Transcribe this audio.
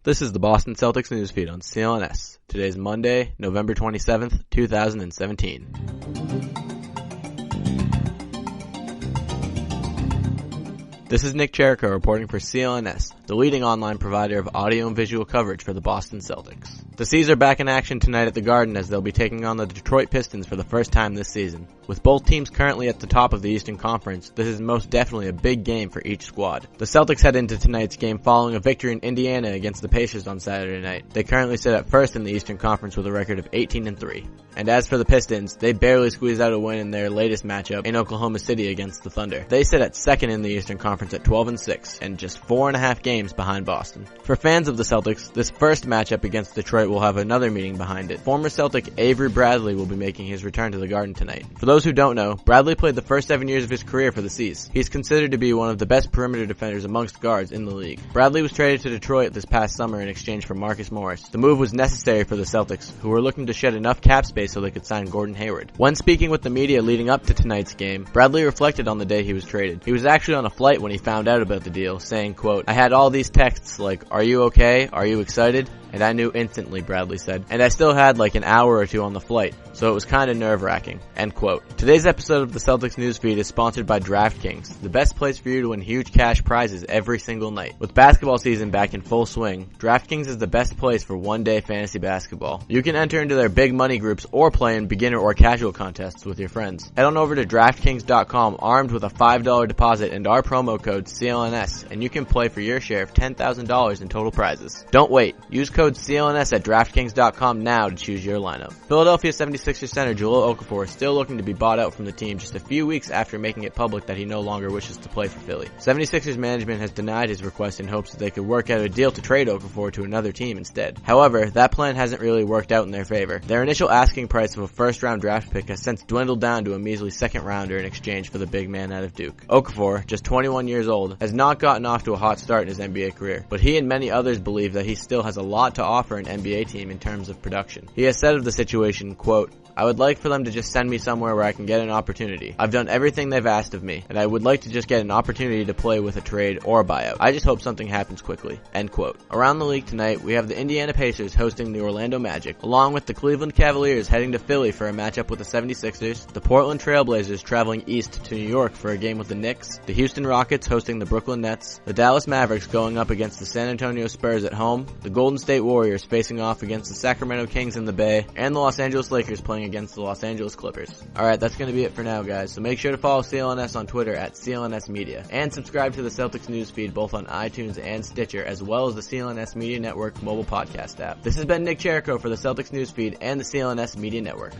This is the Boston Celtics newsfeed on CLNS. Today is Monday, November 27th, 2017. This is Nick Cherico reporting for CLNS, the leading online provider of audio and visual coverage for the Boston Celtics. The C's are back in action tonight at the Garden as they'll be taking on the Detroit Pistons for the first time this season. With both teams currently at the top of the Eastern Conference, this is most definitely a big game for each squad. The Celtics head into tonight's game following a victory in Indiana against the Pacers on Saturday night. They currently sit at first in the Eastern Conference with a record of 18-3. And as for the Pistons, they barely squeezed out a win in their latest matchup in Oklahoma City against the Thunder. They sit at second in the Eastern Conference at 12-6 and just 4.5 games behind Boston. For fans of the Celtics, this first matchup against Detroit will have another meaning behind it. Former Celtic Avery Bradley will be making his return to the Garden tonight. For those who don't know, Bradley played the first 7 years of his career for the C's. He's considered to be one of the best perimeter defenders amongst guards in the league. Bradley was traded to Detroit this past summer in exchange for Marcus Morris. The move was necessary for the Celtics, who were looking to shed enough cap space so they could sign Gordon Hayward. When speaking with the media leading up to tonight's game, Bradley reflected on the day he was traded. He was actually on a flight when he found out about the deal, saying, quote, "I had all these texts like, 'Are you okay? Are you excited?' And I knew instantly," Bradley said. "And I still had like an hour or two on the flight, so it was kinda nerve-wracking." End quote. Today's episode of the Celtics newsfeed is sponsored by DraftKings, the best place for you to win huge cash prizes every single night. With basketball season back in full swing, DraftKings is the best place for one-day fantasy basketball. You can enter into their big money groups or play in beginner or casual contests with your friends. Head on over to DraftKings.com armed with a $5 deposit and our promo code CLNS, and you can play for your share of $10,000 in total prizes. Don't wait. Use code CLNS at DraftKings.com now to choose your lineup. Philadelphia 76ers center Jahlil Okafor is still looking to be bought out from the team just a few weeks after making it public that he no longer wishes to play for Philly. 76ers management has denied his request in hopes that they could work out a deal to trade Okafor to another team instead. However, that plan hasn't really worked out in their favor. Their initial asking price of a first-round draft pick has since dwindled down to a measly second-rounder in exchange for the big man out of Duke. Okafor, just 21 years old, has not gotten off to a hot start in his NBA career, but he and many others believe that he still has a lot to offer an NBA team in terms of production. He has said of the situation, quote, "I would like for them to just send me somewhere where I can get an opportunity. I've done everything they've asked of me, and I would like to just get an opportunity to play with a trade or a buyout. I just hope something happens quickly." End quote. Around the league tonight, we have the Indiana Pacers hosting the Orlando Magic, along with the Cleveland Cavaliers heading to Philly for a matchup with the 76ers, the Portland Trail Blazers traveling east to New York for a game with the Knicks, the Houston Rockets hosting the Brooklyn Nets, the Dallas Mavericks going up against the San Antonio Spurs at home, the Golden State Warriors facing off against the Sacramento Kings in the Bay, and the Los Angeles Lakers playing against the Los Angeles Clippers. Alright, that's going to be it for now, guys, so make sure to follow CLNS on Twitter at CLNS Media, and subscribe to the Celtics newsfeed both on iTunes and Stitcher, as well as the CLNS Media Network mobile podcast app. This has been Nick Cherico for the Celtics newsfeed and the CLNS Media Network.